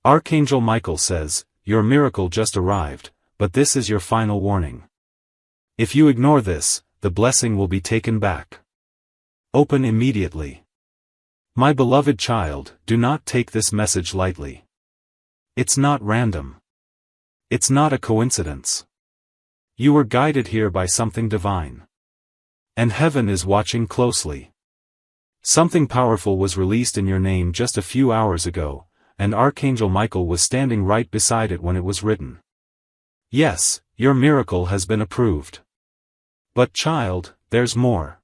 Archangel Michael says, your miracle just arrived, but this is your final warning. If you ignore this, the blessing will be taken back. Open immediately. My beloved child, do not take this message lightly. It's not random. It's not a coincidence. You were guided here by something divine. And heaven is watching closely. Something powerful was released in your name just a few hours ago, and Archangel Michael was standing right beside it when it was written. Yes, your miracle has been approved. But child, there's more.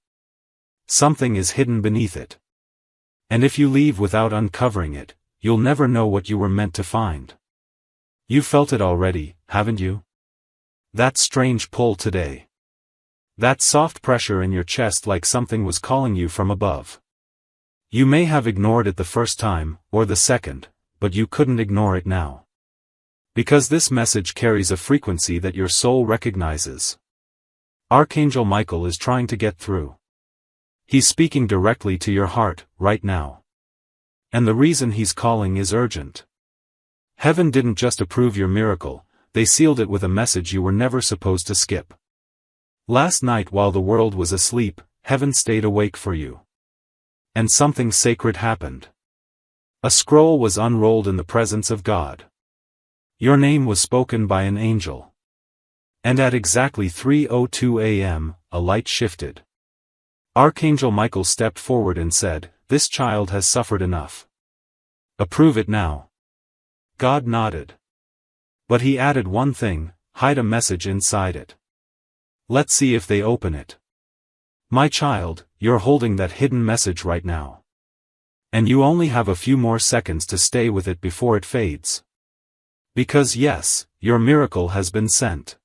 Something is hidden beneath it. And if you leave without uncovering it, you'll never know what you were meant to find. You felt it already, haven't you? That strange pull today. That soft pressure in your chest like something was calling you from above. You may have ignored it the first time, or the second, but you couldn't ignore it now. Because this message carries a frequency that your soul recognizes. Archangel Michael is trying to get through. He's speaking directly to your heart, right now. And the reason he's calling is urgent. Heaven didn't just approve your miracle, they sealed it with a message you were never supposed to skip. Last night while the world was asleep, heaven stayed awake for you. And something sacred happened. A scroll was unrolled in the presence of God. Your name was spoken by an angel. And at exactly 3:02 a.m., a light shifted. Archangel Michael stepped forward and said, "This child has suffered enough. Approve it now." God nodded. But he added one thing, hide a message inside it. Let's see if they open it. My child, you're holding that hidden message right now. And you only have a few more seconds to stay with it before it fades. Because yes, your miracle has been sent.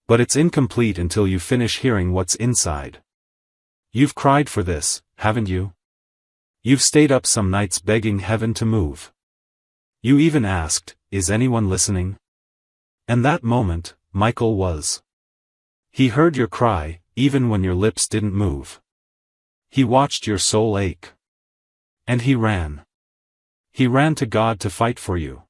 But it's incomplete until you finish hearing what's inside. You've cried for this, haven't you? You've stayed up some nights begging heaven to move. You even asked, is anyone listening? And that moment, Michael was. He heard your cry, even when your lips didn't move. He watched your soul ache. And he ran. He ran to God to fight for you.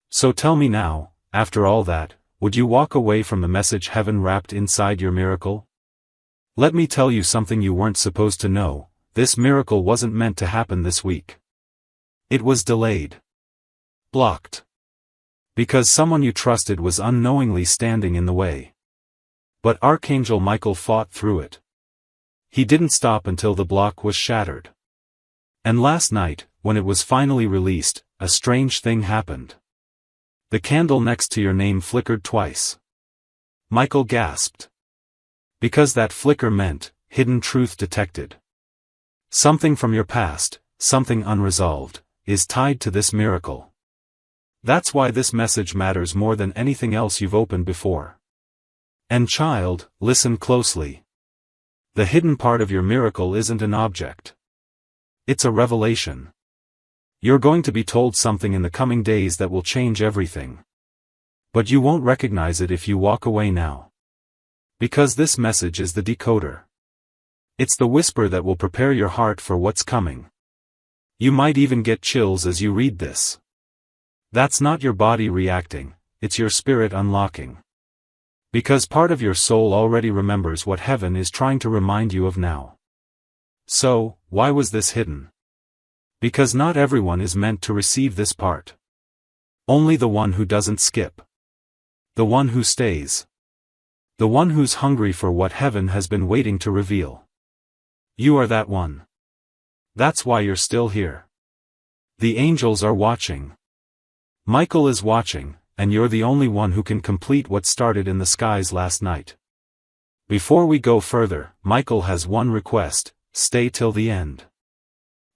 So tell me now, after all that, would you walk away from the message heaven wrapped inside your miracle? Let me tell you something you weren't supposed to know, this miracle wasn't meant to happen this week. It was delayed. Blocked. Because someone you trusted was unknowingly standing in the way. But Archangel Michael fought through it. He didn't stop until the block was shattered. And last night, when it was finally released, a strange thing happened. The candle next to your name flickered twice. Michael gasped. Because that flicker meant, hidden truth detected. Something from your past, something unresolved, is tied to this miracle. That's why this message matters more than anything else you've opened before. And child, listen closely. The hidden part of your miracle isn't an object. It's a revelation. You're going to be told something in the coming days that will change everything. But you won't recognize it if you walk away now. Because this message is the decoder. It's the whisper that will prepare your heart for what's coming. You might even get chills as you read this. That's not your body reacting, it's your spirit unlocking. Because part of your soul already remembers what heaven is trying to remind you of now. So, why was this hidden? Because not everyone is meant to receive this part. Only the one who doesn't skip. The one who stays. The one who's hungry for what heaven has been waiting to reveal. You are that one. That's why you're still here. The angels are watching. Michael is watching, and you're the only one who can complete what started in the skies last night. Before we go further, Michael has one request, stay till the end.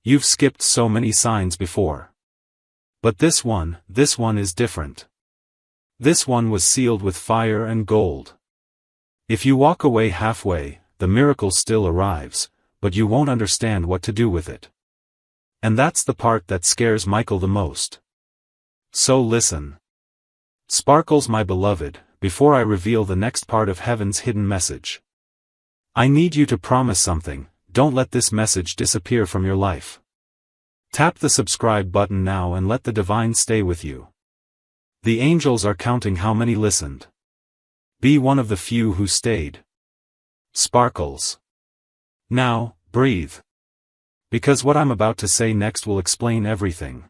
You've skipped so many signs before. But this one is different. This one was sealed with fire and gold. If you walk away halfway, the miracle still arrives, but you won't understand what to do with it. And that's the part that scares Michael the most. So listen. Sparkles, my beloved, before I reveal the next part of heaven's hidden message. I need you to promise something, don't let this message disappear from your life. Tap the subscribe button now and let the divine stay with you. The angels are counting how many listened. Be one of the few who stayed. Sparkles. Now, breathe. Because what I'm about to say next will explain everything.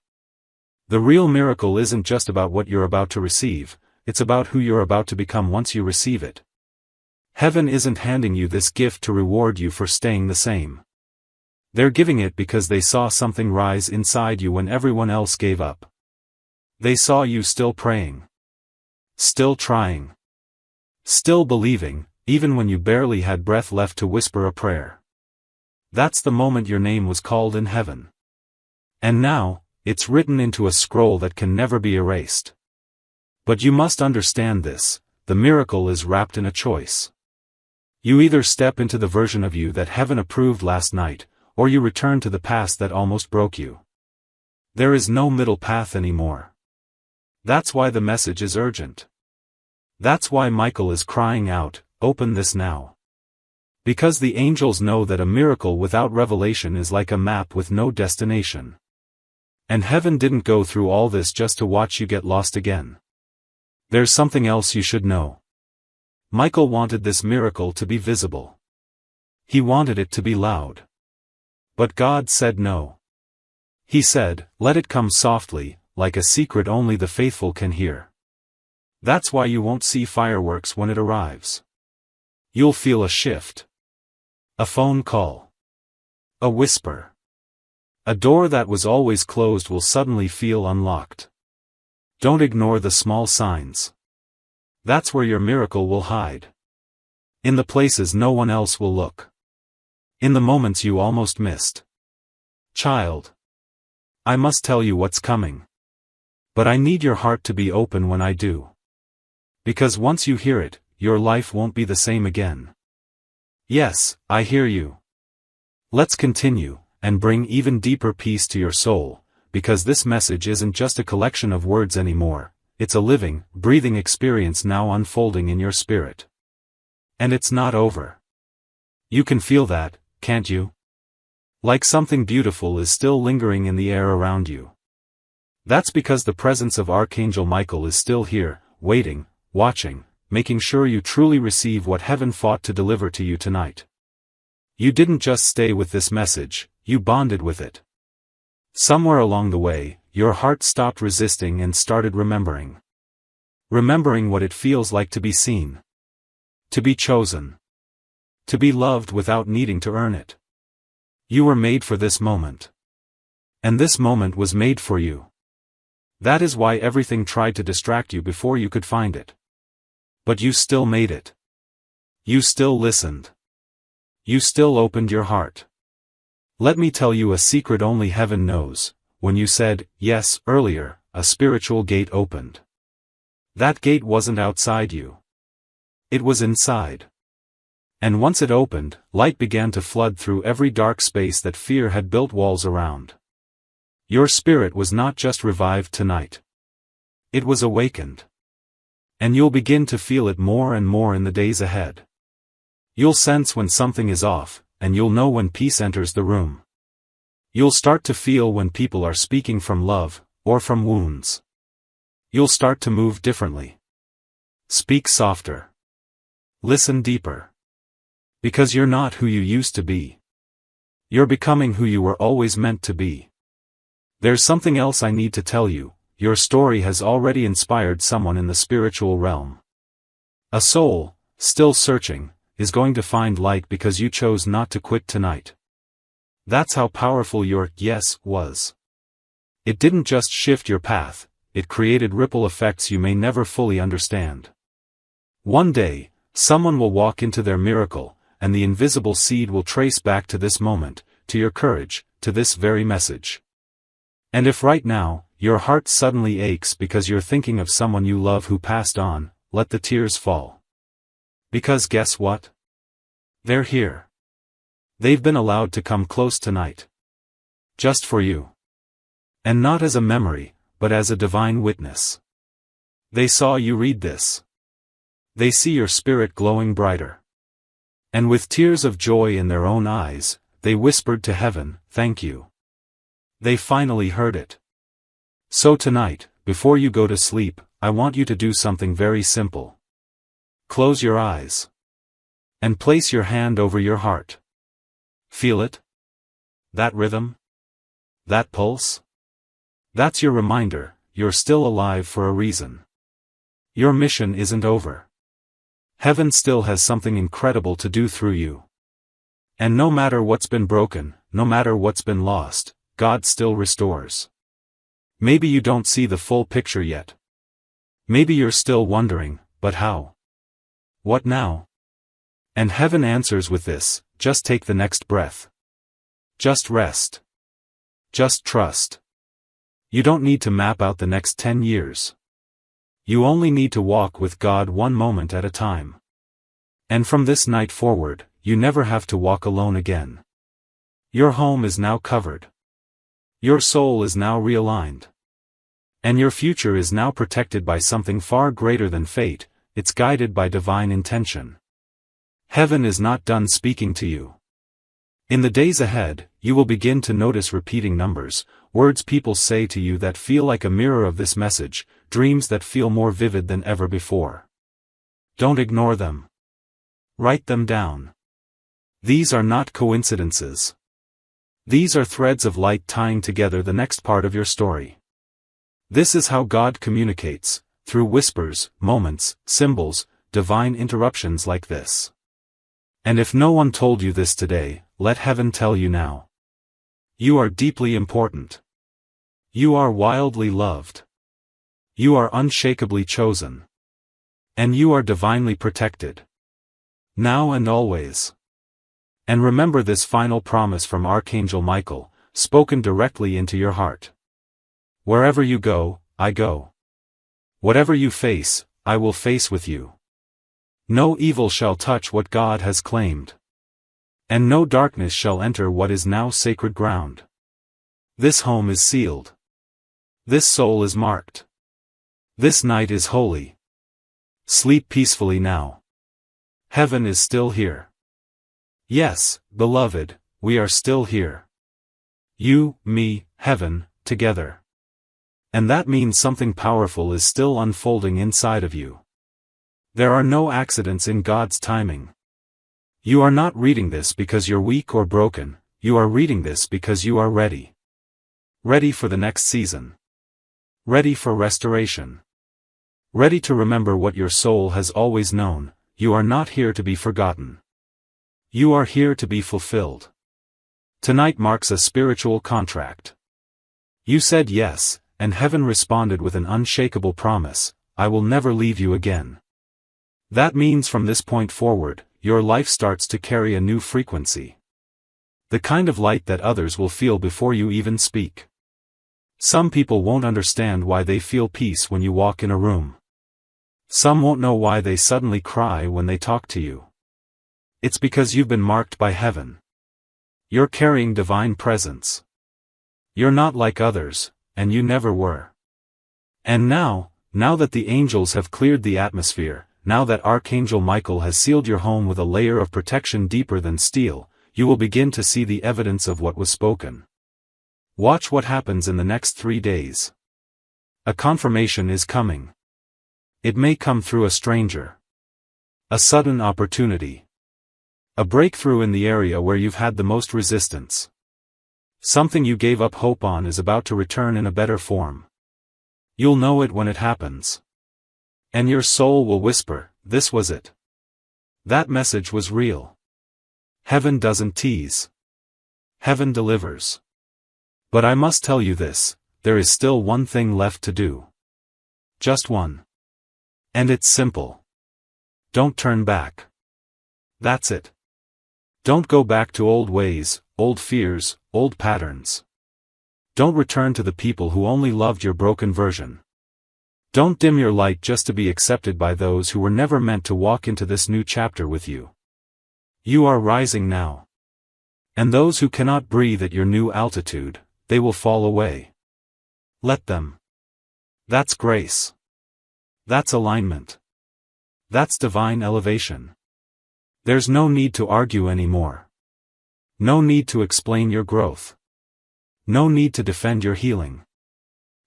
The real miracle isn't just about what you're about to receive, it's about who you're about to become once you receive it. Heaven isn't handing you this gift to reward you for staying the same. They're giving it because they saw something rise inside you when everyone else gave up. They saw you still praying. Still trying. Still believing, even when you barely had breath left to whisper a prayer. That's the moment your name was called in heaven. And now, it's written into a scroll that can never be erased. But you must understand this, the miracle is wrapped in a choice. You either step into the version of you that heaven approved last night, or you return to the past that almost broke you. There is no middle path anymore. That's why the message is urgent. That's why Michael is crying out, open this now. Because the angels know that a miracle without revelation is like a map with no destination. And heaven didn't go through all this just to watch you get lost again. There's something else you should know. Michael wanted this miracle to be visible. He wanted it to be loud. But God said no. He said, let it come softly, like a secret only the faithful can hear. That's why you won't see fireworks when it arrives. You'll feel a shift. A phone call. A whisper. A door that was always closed will suddenly feel unlocked. Don't ignore the small signs. That's where your miracle will hide. In the places no one else will look. In the moments you almost missed. Child. I must tell you what's coming. But I need your heart to be open when I do. Because once you hear it, your life won't be the same again. Yes, I hear you. Let's continue, and bring even deeper peace to your soul, because this message isn't just a collection of words anymore, it's a living, breathing experience now unfolding in your spirit. And it's not over. You can feel that, can't you? Like something beautiful is still lingering in the air around you. That's because the presence of Archangel Michael is still here, waiting, watching, making sure you truly receive what heaven fought to deliver to you tonight. You didn't just stay with this message, you bonded with it. Somewhere along the way, your heart stopped resisting and started remembering. Remembering what it feels like to be seen. To be chosen. To be loved without needing to earn it. You were made for this moment. And this moment was made for you. That is why everything tried to distract you before you could find it. But you still made it. You still listened. You still opened your heart. Let me tell you a secret only heaven knows. When you said, yes, earlier, a spiritual gate opened. That gate wasn't outside you. It was inside. And once it opened, light began to flood through every dark space that fear had built walls around. Your spirit was not just revived tonight. It was awakened. And you'll begin to feel it more and more in the days ahead. You'll sense when something is off, and you'll know when peace enters the room. You'll start to feel when people are speaking from love, or from wounds. You'll start to move differently. Speak softer. Listen deeper. Because you're not who you used to be. You're becoming who you were always meant to be. There's something else I need to tell you. Your story has already inspired someone in the spiritual realm. A soul, still searching, is going to find light because you chose not to quit tonight. That's how powerful your yes was. It didn't just shift your path, it created ripple effects you may never fully understand. One day, someone will walk into their miracle, and the invisible seed will trace back to this moment, to your courage, to this very message. And if right now, your heart suddenly aches because you're thinking of someone you love who passed on, let the tears fall. Because guess what? They're here. They've been allowed to come close tonight. Just for you. And not as a memory, but as a divine witness. They saw you read this. They see your spirit glowing brighter. And with tears of joy in their own eyes, they whispered to heaven, thank you. They finally heard it. So tonight, before you go to sleep, I want you to do something very simple. Close your eyes. And place your hand over your heart. Feel it? That rhythm? That pulse? That's your reminder, you're still alive for a reason. Your mission isn't over. Heaven still has something incredible to do through you. And no matter what's been broken, no matter what's been lost, God still restores. Maybe you don't see the full picture yet. Maybe you're still wondering, but how? What now? And heaven answers with this: just take the next breath. Just rest. Just trust. You don't need to map out the next 10 years. You only need to walk with God one moment at a time. And from this night forward, you never have to walk alone again. Your home is now covered. Your soul is now realigned. And your future is now protected by something far greater than fate, it's guided by divine intention. Heaven is not done speaking to you. In the days ahead, you will begin to notice repeating numbers, words people say to you that feel like a mirror of this message, dreams that feel more vivid than ever before. Don't ignore them. Write them down. These are not coincidences. These are threads of light tying together the next part of your story. This is how God communicates, through whispers, moments, symbols, divine interruptions like this. And if no one told you this today, let heaven tell you now. You are deeply important. You are wildly loved. You are unshakably chosen. And you are divinely protected. Now and always. And remember this final promise from Archangel Michael, spoken directly into your heart. Wherever you go, I go. Whatever you face, I will face with you. No evil shall touch what God has claimed. And no darkness shall enter what is now sacred ground. This home is sealed. This soul is marked. This night is holy. Sleep peacefully now. Heaven is still here. Yes, beloved, we are still here. You, me, heaven, together. And that means something powerful is still unfolding inside of you. There are no accidents in God's timing. You are not reading this because you're weak or broken, you are reading this because you are ready. Ready for the next season. Ready for restoration. Ready to remember what your soul has always known: you are not here to be forgotten. You are here to be fulfilled. Tonight marks a spiritual contract. You said yes, and heaven responded with an unshakable promise: I will never leave you again. That means from this point forward, your life starts to carry a new frequency. The kind of light that others will feel before you even speak. Some people won't understand why they feel peace when you walk in a room. Some won't know why they suddenly cry when they talk to you. It's because you've been marked by heaven. You're carrying divine presence. You're not like others, and you never were. And now that the angels have cleared the atmosphere, now that Archangel Michael has sealed your home with a layer of protection deeper than steel, you will begin to see the evidence of what was spoken. Watch what happens in the next 3 days. A confirmation is coming. It may come through a stranger. A sudden opportunity. A breakthrough in the area where you've had the most resistance. Something you gave up hope on is about to return in a better form. You'll know it when it happens. And your soul will whisper, this was it. That message was real. Heaven doesn't tease. Heaven delivers. But I must tell you this, there is still one thing left to do. Just one. And it's simple. Don't turn back. That's it. Don't go back to old ways, old fears, old patterns. Don't return to the people who only loved your broken version. Don't dim your light just to be accepted by those who were never meant to walk into this new chapter with you. You are rising now. And those who cannot breathe at your new altitude, they will fall away. Let them. That's grace. That's alignment. That's divine elevation. There's no need to argue anymore. No need to explain your growth. No need to defend your healing.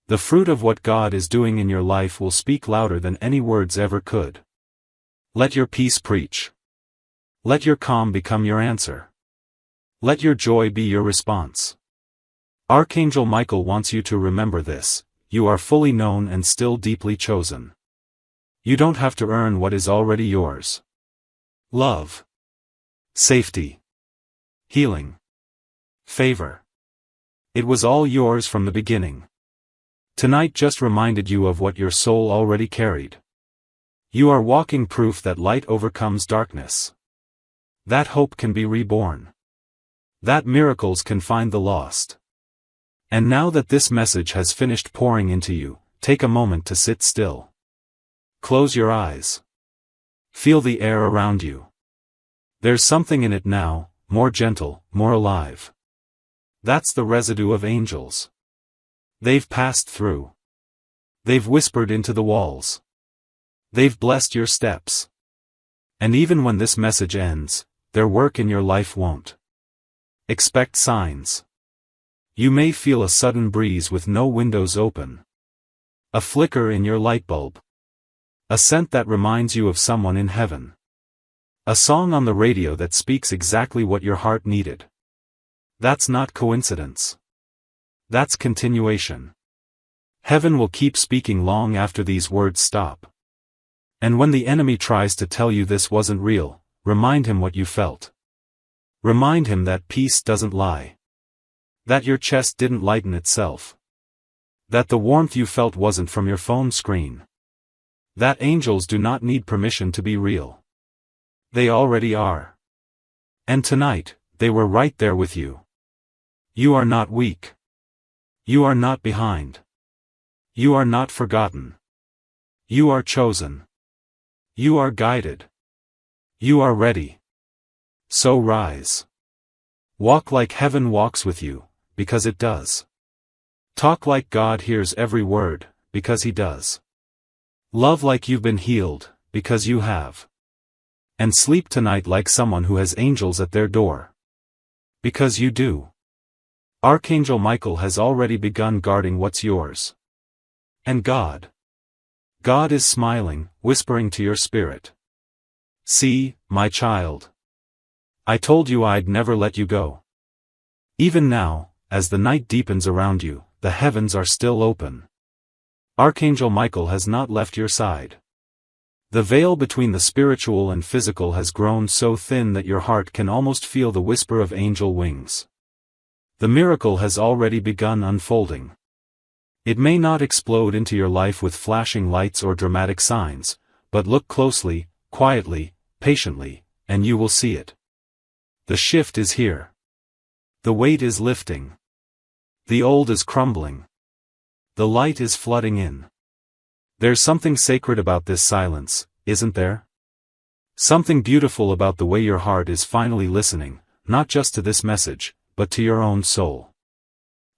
The fruit of what God is doing in your life will speak louder than any words ever could. Let your peace preach. Let your calm become your answer. Let your joy be your response. Archangel Michael wants you to remember this: you are fully known and still deeply chosen. You don't have to earn what is already yours. Love, safety, healing, favor. It was all yours from the beginning. Tonight just reminded you of what your soul already carried. You are walking proof that light overcomes darkness. That hope can be reborn. That miracles can find the lost. And now that this message has finished pouring into you, take a moment to sit still. Close your eyes. Feel the air around you. There's something in it now, more gentle, more alive. That's the residue of angels. They've passed through. They've whispered into the walls. They've blessed your steps. And even when this message ends, their work in your life won't. Expect signs. You may feel a sudden breeze with no windows open. A flicker in your light bulb. A scent that reminds you of someone in heaven. A song on the radio that speaks exactly what your heart needed. That's not coincidence. That's continuation. Heaven will keep speaking long after these words stop. And when the enemy tries to tell you this wasn't real, remind him what you felt. Remind him that peace doesn't lie. That your chest didn't lighten itself. That the warmth you felt wasn't from your phone screen. That angels do not need permission to be real. They already are. And tonight, they were right there with you. You are not weak. You are not behind. You are not forgotten. You are chosen. You are guided. You are ready. So rise. Walk like heaven walks with you, because it does. Talk like God hears every word, because He does. Love like you've been healed, because you have. And sleep tonight like someone who has angels at their door. Because you do. Archangel Michael has already begun guarding what's yours. And God is smiling, whispering to your spirit. See, my child. I told you I'd never let you go. Even now, as the night deepens around you, the heavens are still open. Archangel Michael has not left your side. The veil between the spiritual and physical has grown so thin that your heart can almost feel the whisper of angel wings. The miracle has already begun unfolding. It may not explode into your life with flashing lights or dramatic signs, but look closely, quietly, patiently, and you will see it. The shift is here. The weight is lifting. The old is crumbling. The light is flooding in. There's something sacred about this silence, isn't there? Something beautiful about the way your heart is finally listening, not just to this message, but to your own soul.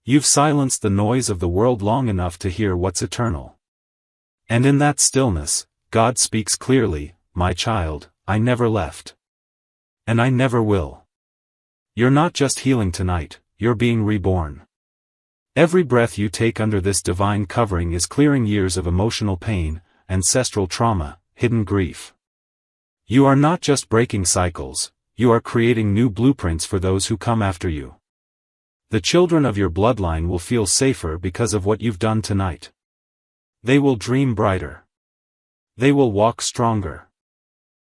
You've silenced the noise of the world long enough to hear what's eternal. And in that stillness, God speaks clearly, my child, I never left. And I never will. You're not just healing tonight, you're being reborn. Every breath you take under this divine covering is clearing years of emotional pain, ancestral trauma, hidden grief. You are not just breaking cycles, you are creating new blueprints for those who come after you. The children of your bloodline will feel safer because of what you've done tonight. They will dream brighter. They will walk stronger.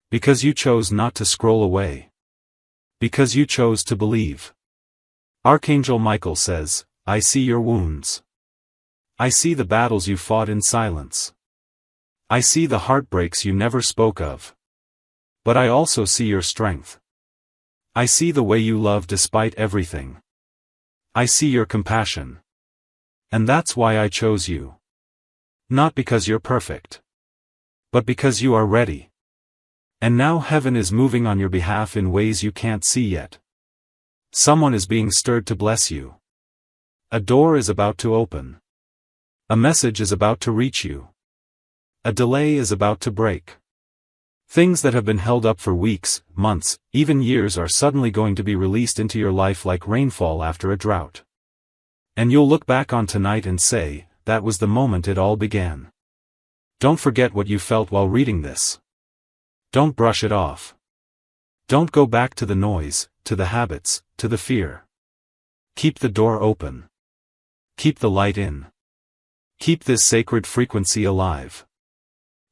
Because you chose not to scroll away. Because you chose to believe. Archangel Michael says, I see your wounds. I see the battles you fought in silence. I see the heartbreaks you never spoke of. But I also see your strength. I see the way you love despite everything. I see your compassion. And that's why I chose you. Not because you're perfect. But because you are ready. And now heaven is moving on your behalf in ways you can't see yet. Someone is being stirred to bless you. A door is about to open. A message is about to reach you. A delay is about to break. Things that have been held up for weeks, months, even years are suddenly going to be released into your life like rainfall after a drought. And you'll look back on tonight and say, that was the moment it all began. Don't forget what you felt while reading this. Don't brush it off. Don't go back to the noise, to the habits, to the fear. Keep the door open. Keep the light in. Keep this sacred frequency alive.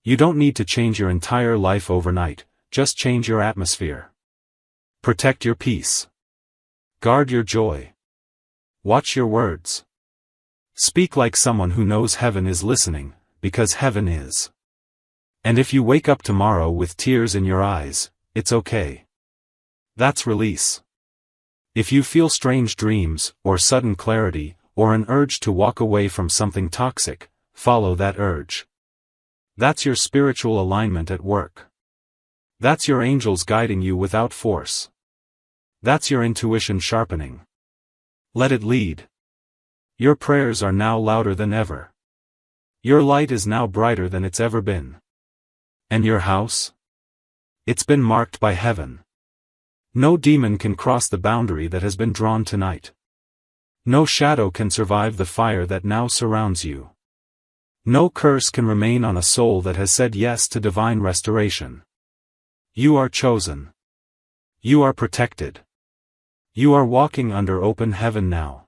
You don't need to change your entire life overnight, just change your atmosphere. Protect your peace. Guard your joy. Watch your words. Speak like someone who knows heaven is listening, because heaven is. And if you wake up tomorrow with tears in your eyes, it's okay. That's release. If you feel strange dreams, or sudden clarity, or an urge to walk away from something toxic, follow that urge. That's your spiritual alignment at work. That's your angels guiding you without force. That's your intuition sharpening. Let it lead. Your prayers are now louder than ever. Your light is now brighter than it's ever been. And your house? It's been marked by heaven. No demon can cross the boundary that has been drawn tonight. No shadow can survive the fire that now surrounds you. No curse can remain on a soul that has said yes to divine restoration. You are chosen. You are protected. You are walking under open heaven now.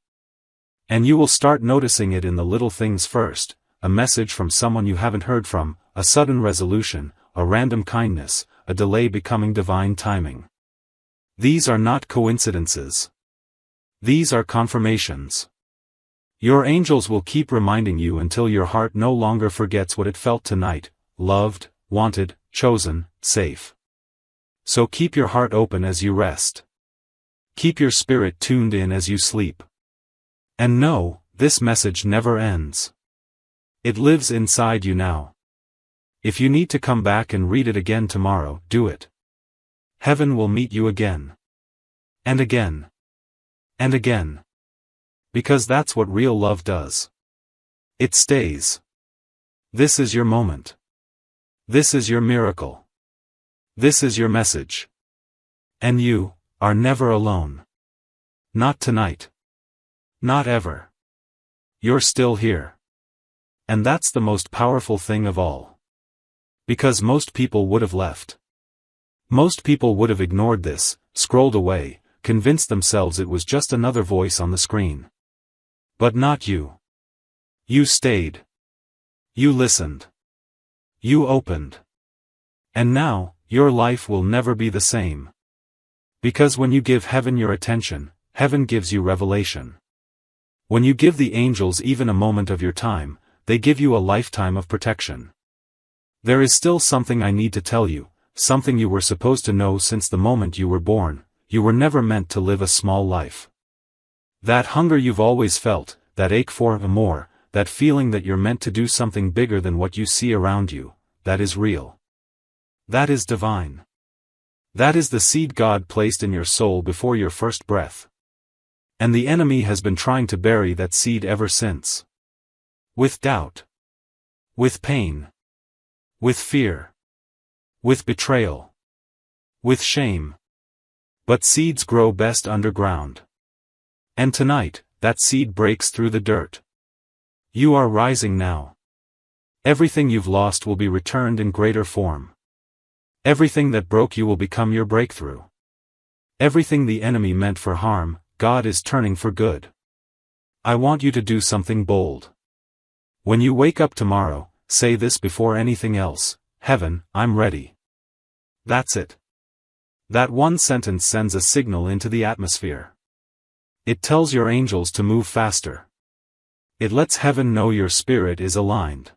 And you will start noticing it in the little things first, a message from someone you haven't heard from, a sudden resolution, a random kindness, a delay becoming divine timing. These are not coincidences. These are confirmations. Your angels will keep reminding you until your heart no longer forgets what it felt tonight, loved, wanted, chosen, safe. So keep your heart open as you rest. Keep your spirit tuned in as you sleep. And know, this message never ends. It lives inside you now. If you need to come back and read it again tomorrow, do it. Heaven will meet you again. And again. And again. Because that's what real love does. It stays. This is your moment. This is your miracle. This is your message. And you are never alone. Not tonight. Not ever. You're still here. And that's the most powerful thing of all. Because most people would have left. Most people would have ignored this, scrolled away, convinced themselves it was just another voice on the screen. But not you. You stayed. You listened. You opened. And now, your life will never be the same. Because when you give heaven your attention, heaven gives you revelation. When you give the angels even a moment of your time, they give you a lifetime of protection. There is still something I need to tell you, something you were supposed to know since the moment you were born. You were never meant to live a small life. That hunger you've always felt, that ache for more, that feeling that you're meant to do something bigger than what you see around you, that is real. That is divine. That is the seed God placed in your soul before your first breath. And the enemy has been trying to bury that seed ever since. With doubt. With pain. With fear. With betrayal. With shame. But seeds grow best underground. And tonight, that seed breaks through the dirt. You are rising now. Everything you've lost will be returned in greater form. Everything that broke you will become your breakthrough. Everything the enemy meant for harm, God is turning for good. I want you to do something bold. When you wake up tomorrow, say this before anything else: Heaven, I'm ready. That's it. That one sentence sends a signal into the atmosphere. It tells your angels to move faster. It lets heaven know your spirit is aligned.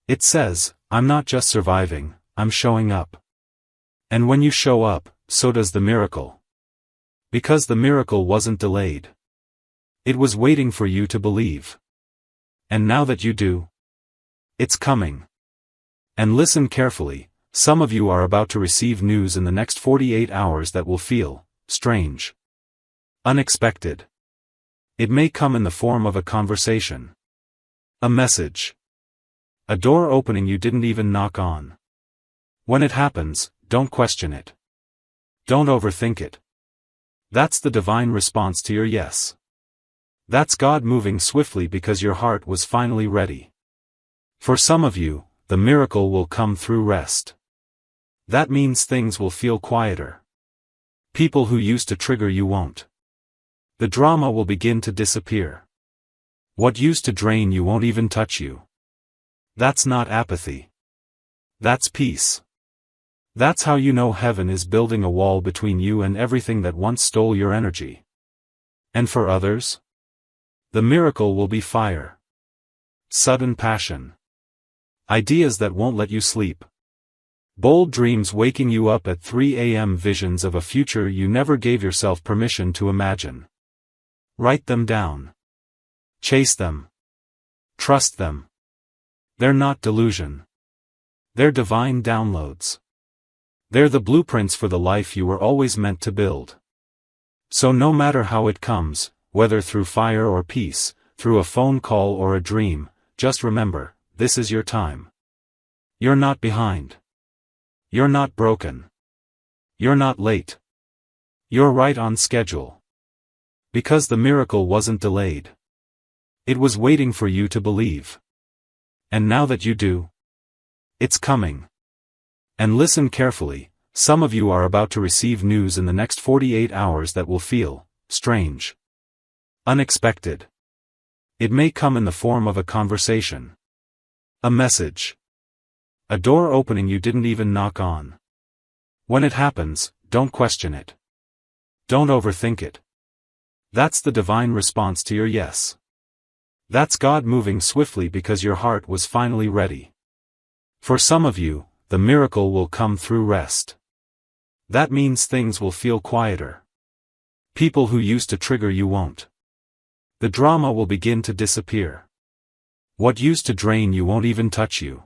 It says, I'm not just surviving, I'm showing up. And when you show up, so does the miracle. Because the miracle wasn't delayed. It was waiting for you to believe. And now that you do, it's coming. And listen carefully, some of you are about to receive news in the next 48 hours that will feel strange. Unexpected. It may come in the form of a conversation. A message. A door opening you didn't even knock on. When it happens, don't question it. Don't overthink it. That's the divine response to your yes. That's God moving swiftly because your heart was finally ready. For some of you, the miracle will come through rest. That means things will feel quieter. People who used to trigger you won't. The drama will begin to disappear. What used to drain you won't even touch you. That's not apathy. That's peace. That's how you know heaven is building a wall between you and everything that once stole your energy. And for others? The miracle will be fire. Sudden passion. Ideas that won't let you sleep. Bold dreams waking you up at 3 a.m. Visions of a future you never gave yourself permission to imagine. Write them down. Chase them. Trust them. They're not delusion. They're divine downloads. They're the blueprints for the life you were always meant to build. So no matter how it comes, whether through fire or peace, through a phone call or a dream, just remember, this is your time. You're not behind. You're not broken. You're not late. You're right on schedule. Because the miracle wasn't delayed. It was waiting for you to believe. And now that you do, it's coming. And listen carefully, some of you are about to receive news in the next 48 hours that will feel strange. Unexpected. It may come in the form of a conversation. A message. A door opening you didn't even knock on. When it happens, don't question it. Don't overthink it. That's the divine response to your yes. That's God moving swiftly because your heart was finally ready. For some of you, the miracle will come through rest. That means things will feel quieter. People who used to trigger you won't. The drama will begin to disappear. What used to drain you won't even touch you.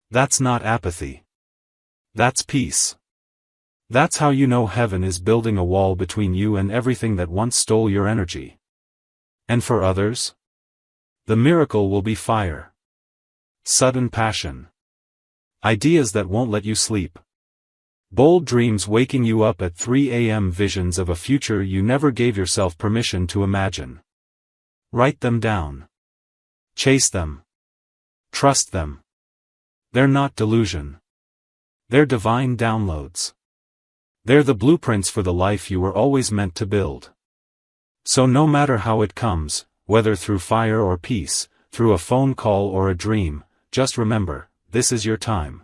That's not apathy. That's peace. That's how you know heaven is building a wall between you and everything that once stole your energy. And for others? The miracle will be fire. Sudden passion. Ideas that won't let you sleep. Bold dreams waking you up at 3 a.m. Visions of a future you never gave yourself permission to imagine. Write them down. Chase them. Trust them. They're not delusion. They're divine downloads. They're the blueprints for the life you were always meant to build. So no matter how it comes, whether through fire or peace, through a phone call or a dream, just remember, this is your time.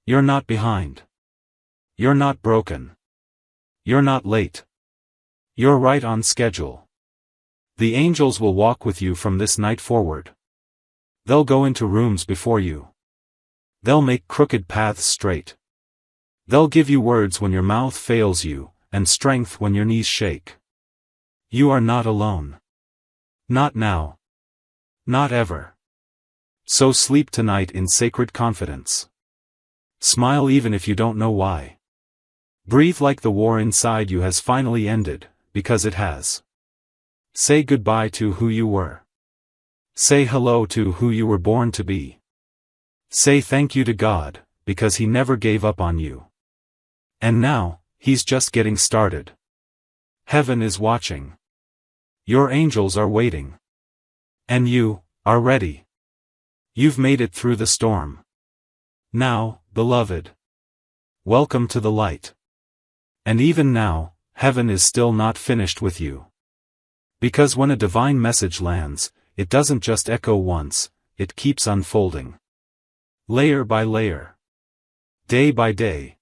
You're not behind. You're not broken. You're not late. You're right on schedule. The angels will walk with you from this night forward. They'll go into rooms before you. They'll make crooked paths straight. They'll give you words when your mouth fails you, and strength when your knees shake. You are not alone. Not now. Not ever. So sleep tonight in sacred confidence. Smile even if you don't know why. Breathe like the war inside you has finally ended, because it has. Say goodbye to who you were. Say hello to who you were born to be. Say thank you to God, because He never gave up on you. And now, He's just getting started. Heaven is watching. Your angels are waiting. And you are ready. You've made it through the storm. Now, beloved, welcome to the light. And even now, heaven is still not finished with you. Because when a divine message lands, it doesn't just echo once, it keeps unfolding. Layer by layer. Day by day.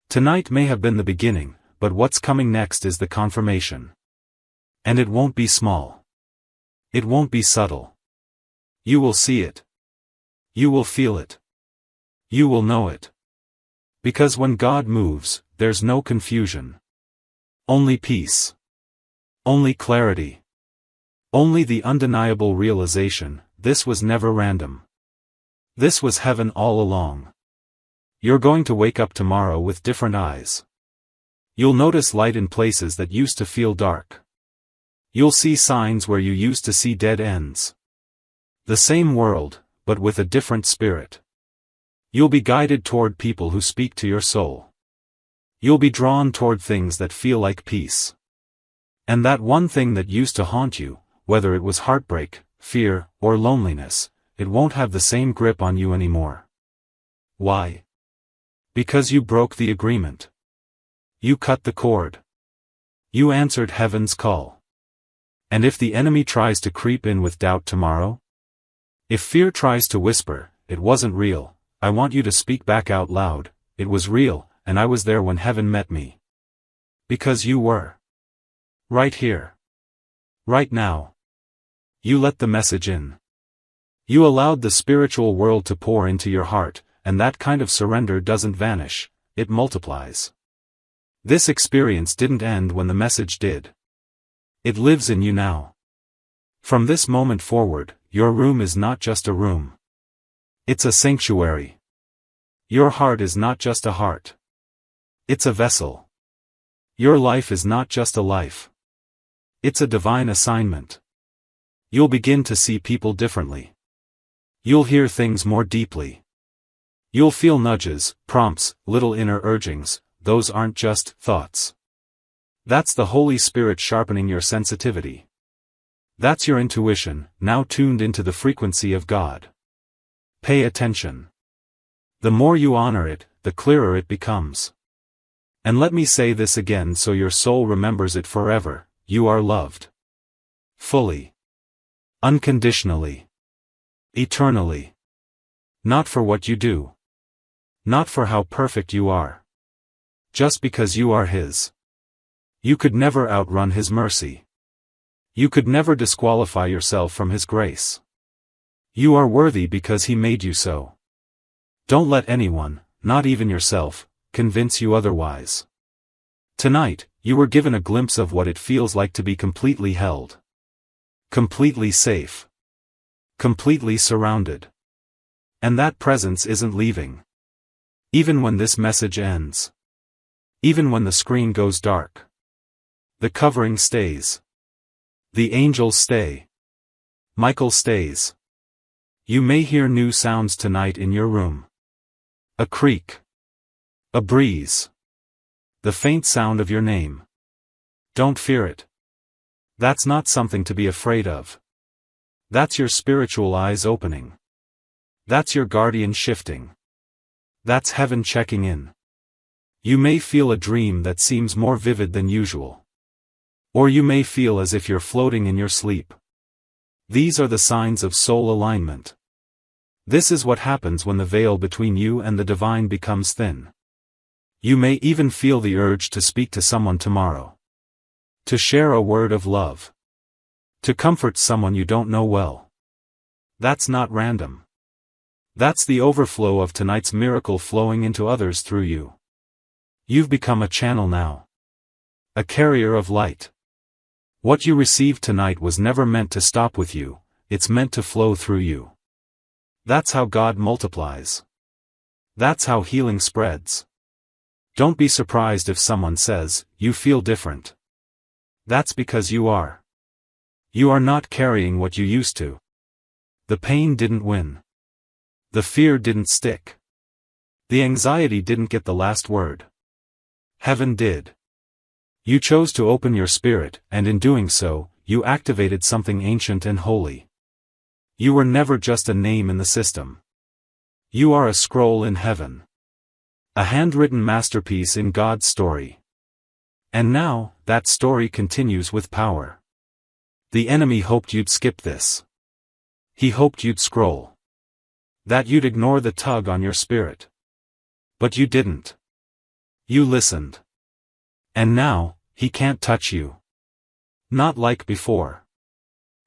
Tonight may have been the beginning, but what's coming next is the confirmation. And it won't be small. It won't be subtle. You will see it. You will feel it. You will know it. Because when God moves, there's no confusion. Only peace. Only clarity. Only the undeniable realization, this was never random. This was heaven all along. You're going to wake up tomorrow with different eyes. You'll notice light in places that used to feel dark. You'll see signs where you used to see dead ends. The same world, but with a different spirit. You'll be guided toward people who speak to your soul. You'll be drawn toward things that feel like peace. And that one thing that used to haunt you, whether it was heartbreak, fear, or loneliness, it won't have the same grip on you anymore. Why? Because you broke the agreement. You cut the cord. You answered heaven's call. And if the enemy tries to creep in with doubt tomorrow? If fear tries to whisper, "It wasn't real," I want you to speak back out loud, "It was real, and I was there when heaven met me." Because you were. Right here. Right now. You let the message in. You allowed the spiritual world to pour into your heart, and that kind of surrender doesn't vanish, it multiplies. This experience didn't end when the message did. It lives in you now. From this moment forward, your room is not just a room. It's a sanctuary. Your heart is not just a heart. It's a vessel. Your life is not just a life. It's a divine assignment. You'll begin to see people differently. You'll hear things more deeply. You'll feel nudges, prompts, little inner urgings. Those aren't just thoughts. That's the Holy Spirit sharpening your sensitivity. That's your intuition, now tuned into the frequency of God. Pay attention. The more you honor it, the clearer it becomes. And let me say this again so your soul remembers it forever: you are loved. Fully. Unconditionally. Eternally. Not for what you do. Not for how perfect you are. Just because you are His. You could never outrun His mercy. You could never disqualify yourself from His grace. You are worthy because He made you so. Don't let anyone, not even yourself, convince you otherwise. Tonight, you were given a glimpse of what it feels like to be completely held. Completely safe. Completely surrounded. And that presence isn't leaving. Even when this message ends. Even when the screen goes dark. The covering stays. The angels stay. Michael stays. You may hear new sounds tonight in your room. A creak. A breeze. The faint sound of your name. Don't fear it. That's not something to be afraid of. That's your spiritual eyes opening. That's your guardian shifting. That's heaven checking in. You may feel a dream that seems more vivid than usual. Or you may feel as if you're floating in your sleep. These are the signs of soul alignment. This is what happens when the veil between you and the divine becomes thin. You may even feel the urge to speak to someone tomorrow. To share a word of love. To comfort someone you don't know well. That's not random. That's the overflow of tonight's miracle flowing into others through you. You've become a channel now. A carrier of light. What you received tonight was never meant to stop with you, it's meant to flow through you. That's how God multiplies. That's how healing spreads. Don't be surprised if someone says, "You feel different." That's because you are. You are not carrying what you used to. The pain didn't win. The fear didn't stick. The anxiety didn't get the last word. Heaven did. You chose to open your spirit, and in doing so, you activated something ancient and holy. You were never just a name in the system. You are a scroll in heaven. A handwritten masterpiece in God's story. And now, that story continues with power. The enemy hoped you'd skip this. He hoped you'd scroll. That you'd ignore the tug on your spirit. But you didn't. You listened. And now, he can't touch you. Not like before.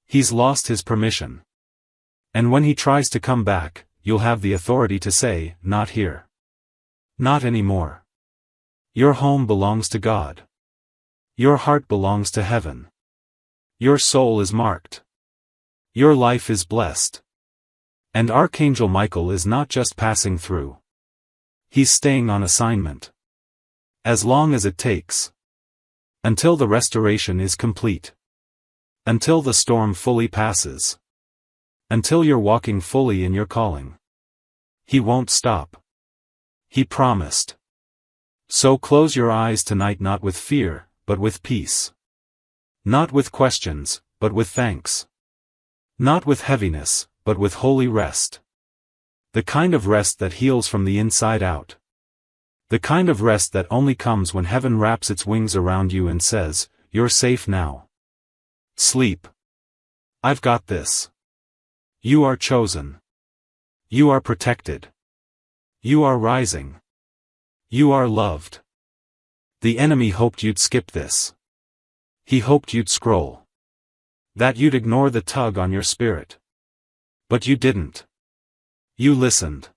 He's lost his permission. And when he tries to come back, you'll have the authority to say, "Not here. Not anymore. Your home belongs to God. Your heart belongs to heaven. Your soul is marked. Your life is blessed. And Archangel Michael is not just passing through. He's staying on assignment. As long as it takes. Until the restoration is complete. Until the storm fully passes. Until you're walking fully in your calling. He won't stop. He promised. So close your eyes tonight, not with fear, but with peace. Not with questions, but with thanks. Not with heaviness, but with holy rest. The kind of rest that heals from the inside out. The kind of rest that only comes when heaven wraps its wings around you and says, "You're safe now. Sleep. I've got this. You are chosen. You are protected. You are rising. You are loved." The enemy hoped you'd skip this. He hoped you'd scroll. That you'd ignore the tug on your spirit. But you didn't. You listened.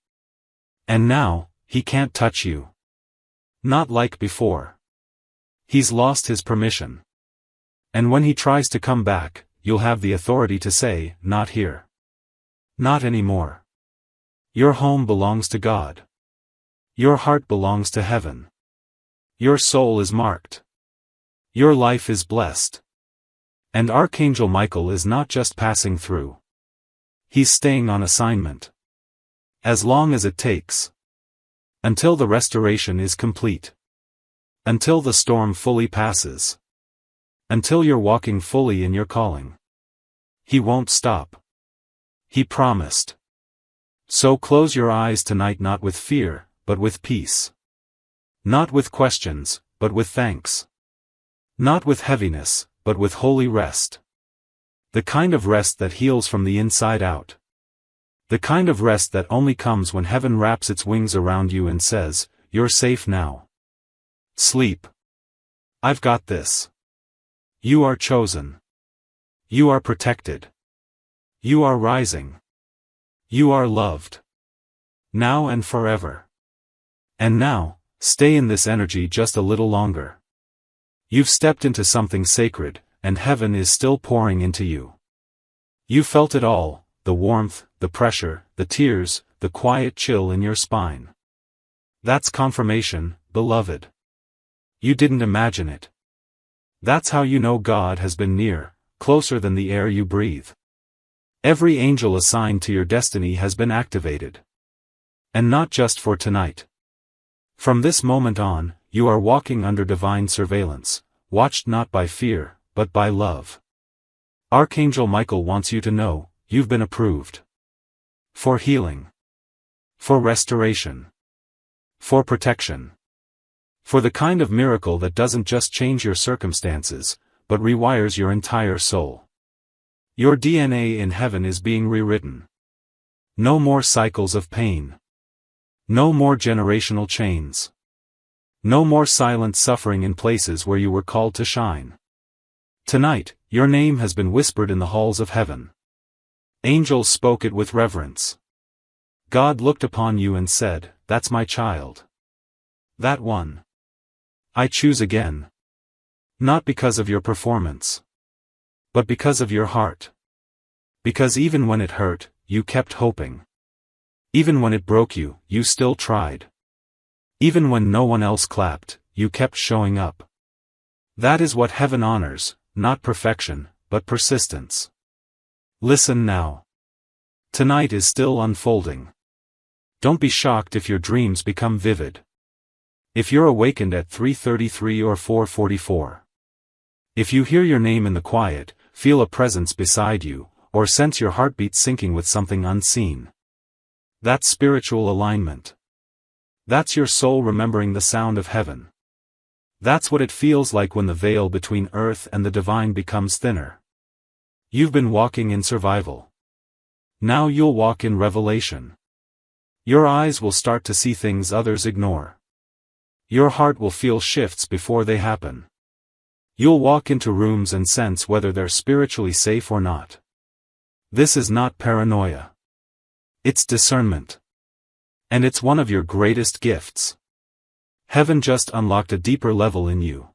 And now, he can't touch you. Not like before. He's lost his permission. And when he tries to come back, you'll have the authority to say, "Not here. Not anymore. Your home belongs to God. Your heart belongs to heaven. Your soul is marked. Your life is blessed." And Archangel Michael is not just passing through. He's staying on assignment. As long as it takes. Until the restoration is complete. Until the storm fully passes. Until you're walking fully in your calling. He won't stop. He promised. So close your eyes tonight, not with fear, but with peace. Not with questions, but with thanks. Not with heaviness, but with holy rest. The kind of rest that heals from the inside out. The kind of rest that only comes when heaven wraps its wings around you and says, "You're safe now. Sleep. I've got this. You are chosen. You are protected. You are rising. You are loved. Now and forever." And now, stay in this energy just a little longer. You've stepped into something sacred, and heaven is still pouring into you. You felt it all, the warmth, the pressure, the tears, the quiet chill in your spine. That's confirmation, beloved. You didn't imagine it. That's how you know God has been near, closer than the air you breathe. Every angel assigned to your destiny has been activated. And not just for tonight. From this moment on, you are walking under divine surveillance, watched not by fear, but by love. Archangel Michael wants you to know, you've been approved. For healing. For restoration. For protection. For the kind of miracle that doesn't just change your circumstances, but rewires your entire soul. Your DNA in heaven is being rewritten. No more cycles of pain. No more generational chains. No more silent suffering in places where you were called to shine. Tonight, your name has been whispered in the halls of heaven. Angels spoke it with reverence. God looked upon you and said, "That's my child. That one. I choose again. Not because of your performance. But because of your heart. Because even when it hurt, you kept hoping. Even when it broke you, you still tried. Even when no one else clapped, you kept showing up. That is what heaven honors, not perfection, but persistence. Listen now. Tonight is still unfolding. Don't be shocked if your dreams become vivid. If you're awakened at 3:33 or 4:44. If you hear your name in the quiet, feel a presence beside you, or sense your heartbeat syncing with something unseen. That's spiritual alignment. That's your soul remembering the sound of heaven. That's what it feels like when the veil between earth and the divine becomes thinner. You've been walking in survival. Now you'll walk in revelation. Your eyes will start to see things others ignore. Your heart will feel shifts before they happen. You'll walk into rooms and sense whether they're spiritually safe or not. This is not paranoia. It's discernment. And it's one of your greatest gifts. Heaven just unlocked a deeper level in you.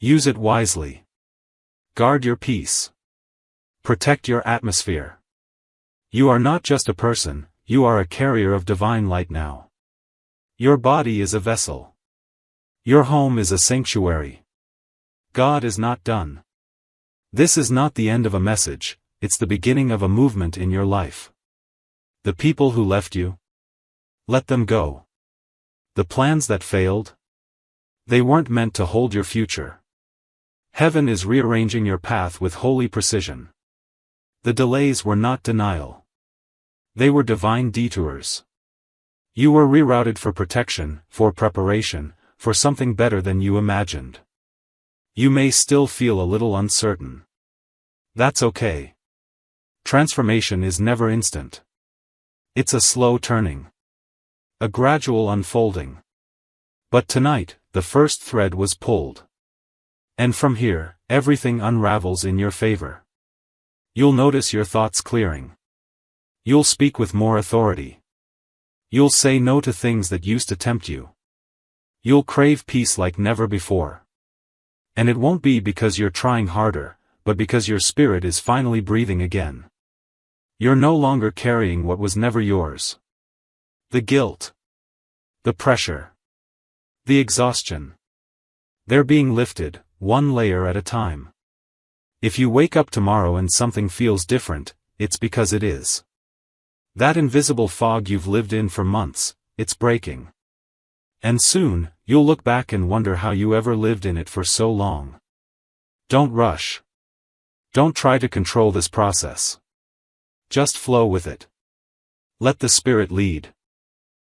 Use it wisely. Guard your peace. Protect your atmosphere. You are not just a person, you are a carrier of divine light now. Your body is a vessel. Your home is a sanctuary. God is not done. This is not the end of a message, it's the beginning of a movement in your life. The people who left you? Let them go. The plans that failed? They weren't meant to hold your future. Heaven is rearranging your path with holy precision. The delays were not denial. They were divine detours. You were rerouted for protection, for preparation, for something better than you imagined. You may still feel a little uncertain. That's okay. Transformation is never instant. It's a slow turning. A gradual unfolding. But tonight, the first thread was pulled. And from here, everything unravels in your favor. You'll notice your thoughts clearing. You'll speak with more authority. You'll say no to things that used to tempt you. You'll crave peace like never before. And it won't be because you're trying harder, but because your spirit is finally breathing again. You're no longer carrying what was never yours. The guilt. The pressure. The exhaustion. They're being lifted, one layer at a time. If you wake up tomorrow and something feels different, it's because it is. That invisible fog you've lived in for months, it's breaking. And soon, you'll look back and wonder how you ever lived in it for so long. Don't rush. Don't try to control this process. Just flow with it. Let the Spirit lead.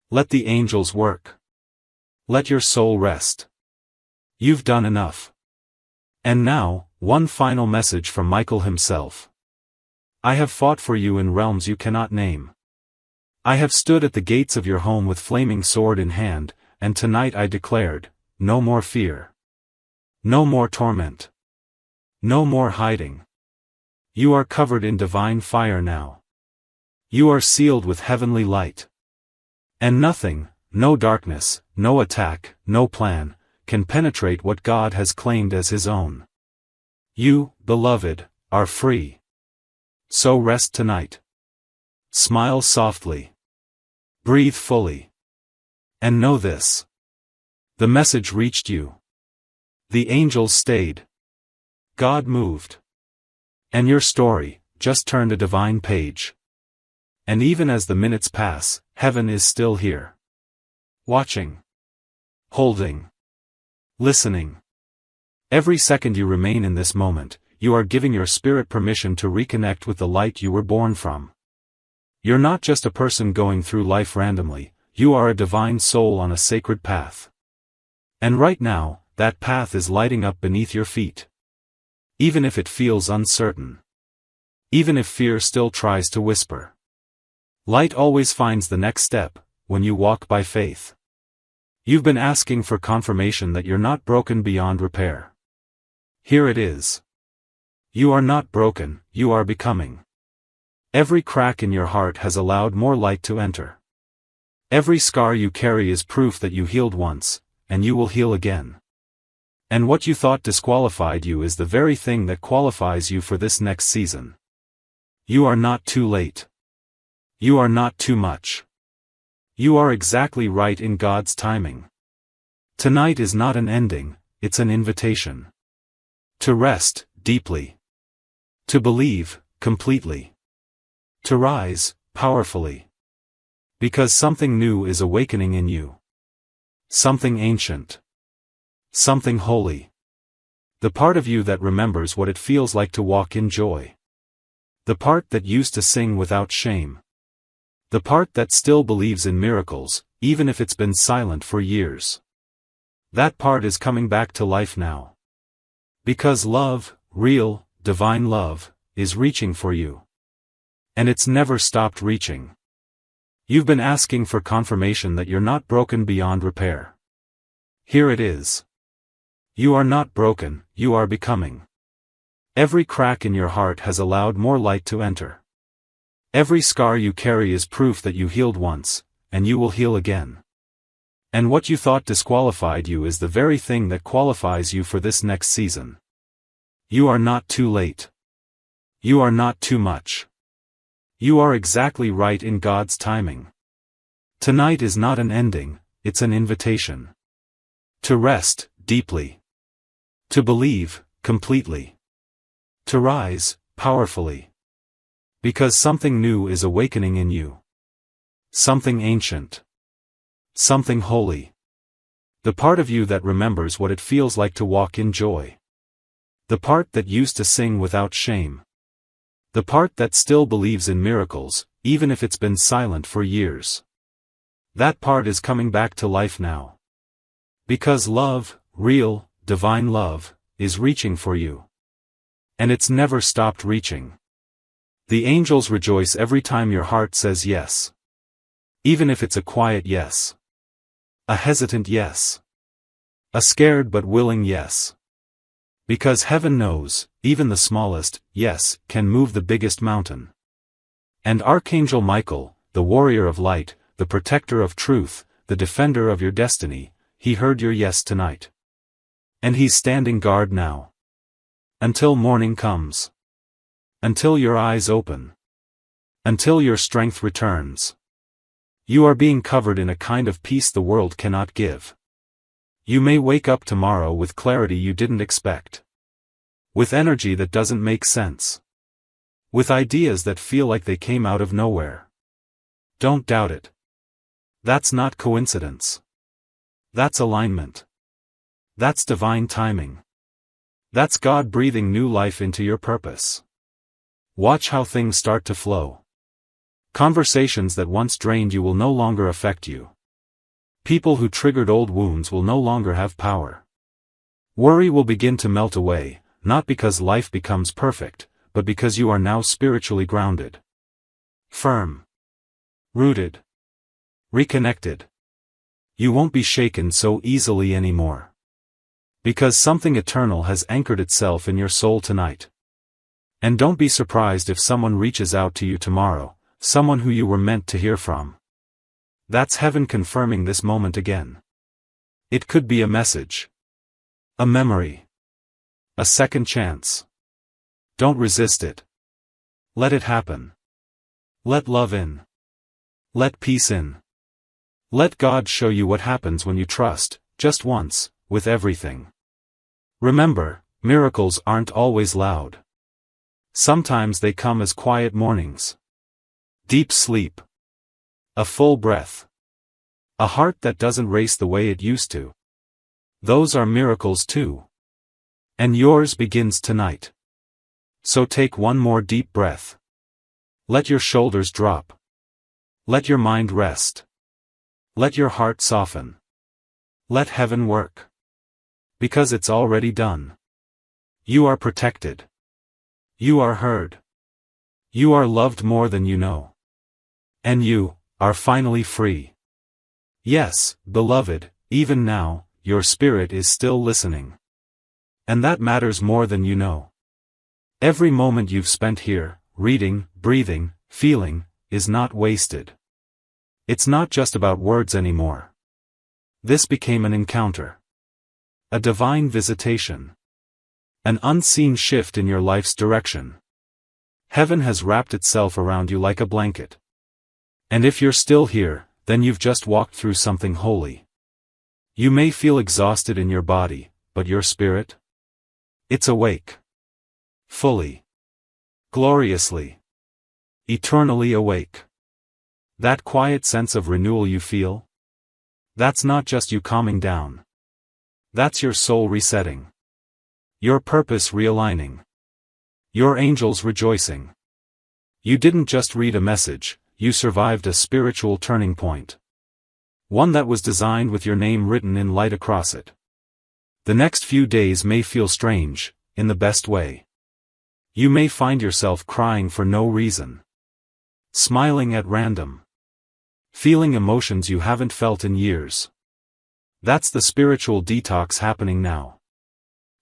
Let the angels work. Let your soul rest. You've done enough. And now, one final message from Michael himself. I have fought for you in realms you cannot name. I have stood at the gates of your home with flaming sword in hand, and tonight I declared, no more fear. No more torment. No more hiding. You are covered in divine fire now. You are sealed with heavenly light. And nothing, no darkness, no attack, no plan, can penetrate what God has claimed as His own. You, beloved, are free. So rest tonight. Smile softly. Breathe fully. And know this. The message reached you. The angels stayed. God moved. And your story just turned a divine page. And even as the minutes pass, heaven is still here. Watching. Holding. Listening. Every second you remain in this moment, you are giving your spirit permission to reconnect with the light you were born from. You're not just a person going through life randomly, you are a divine soul on a sacred path. And right now, that path is lighting up beneath your feet. Even if it feels uncertain. Even if fear still tries to whisper. Light always finds the next step, when you walk by faith. You've been asking for confirmation that you're not broken beyond repair. Here it is. You are not broken, you are becoming. Every crack in your heart has allowed more light to enter. Every scar you carry is proof that you healed once, and you will heal again. And what you thought disqualified you is the very thing that qualifies you for this next season. You are not too late. You are not too much. You are exactly right in God's timing. Tonight is not an ending, it's an invitation. To rest, deeply. To believe, completely. To rise, powerfully. Because something new is awakening in you. Something ancient. Something holy. The part of you that remembers what it feels like to walk in joy. The part that used to sing without shame. The part that still believes in miracles, even if it's been silent for years. That part is coming back to life now. Because love, real, divine love, is reaching for you. And it's never stopped reaching. You've been asking for confirmation that you're not broken beyond repair. Here it is. You are not broken, you are becoming. Every crack in your heart has allowed more light to enter. Every scar you carry is proof that you healed once, and you will heal again. And what you thought disqualified you is the very thing that qualifies you for this next season. You are not too late. You are not too much. You are exactly right in God's timing. Tonight is not an ending, it's an invitation. To rest, deeply. To believe, completely. To rise, powerfully. Because something new is awakening in you. Something ancient. Something holy. The part of you that remembers what it feels like to walk in joy. The part that used to sing without shame. The part that still believes in miracles, even if it's been silent for years. That part is coming back to life now. Because love, real, divine love, is reaching for you. And it's never stopped reaching. The angels rejoice every time your heart says yes. Even if it's a quiet yes. A hesitant yes. A scared but willing yes. Because heaven knows, even the smallest yes can move the biggest mountain. And Archangel Michael, the warrior of light, the protector of truth, the defender of your destiny, he heard your yes tonight. And he's standing guard now. Until morning comes. Until your eyes open. Until your strength returns. You are being covered in a kind of peace the world cannot give. You may wake up tomorrow with clarity you didn't expect. With energy that doesn't make sense. With ideas that feel like they came out of nowhere. Don't doubt it. That's not coincidence. That's alignment. That's divine timing. That's God breathing new life into your purpose. Watch how things start to flow. Conversations that once drained you will no longer affect you. People who triggered old wounds will no longer have power. Worry will begin to melt away, not because life becomes perfect, but because you are now spiritually grounded. Firm. Rooted. Reconnected. You won't be shaken so easily anymore. Because something eternal has anchored itself in your soul tonight. And don't be surprised if someone reaches out to you tomorrow, someone who you were meant to hear from. That's heaven confirming this moment again. It could be a message. A memory. A second chance. Don't resist it. Let it happen. Let love in. Let peace in. Let God show you what happens when you trust, just once, with everything. Remember, miracles aren't always loud. Sometimes they come as quiet mornings. Deep sleep. A full breath. A heart that doesn't race the way it used to. Those are miracles too. And yours begins tonight. So take one more deep breath. Let your shoulders drop. Let your mind rest. Let your heart soften. Let heaven work. Because it's already done. You are protected. You are heard. You are loved more than you know. And you are finally free. Yes, beloved, even now, your spirit is still listening. And that matters more than you know. Every moment you've spent here, reading, breathing, feeling, is not wasted. It's not just about words anymore. This became an encounter. A divine visitation. An unseen shift in your life's direction. Heaven has wrapped itself around you like a blanket. And if you're still here, then you've just walked through something holy. You may feel exhausted in your body, but your spirit? It's awake. Fully. Gloriously. Eternally awake. That quiet sense of renewal you feel? That's not just you calming down. That's your soul resetting. Your purpose realigning. Your angels rejoicing. You didn't just read a message, you survived a spiritual turning point. One that was designed with your name written in light across it. The next few days may feel strange, in the best way. You may find yourself crying for no reason. Smiling at random. Feeling emotions you haven't felt in years. That's the spiritual detox happening now.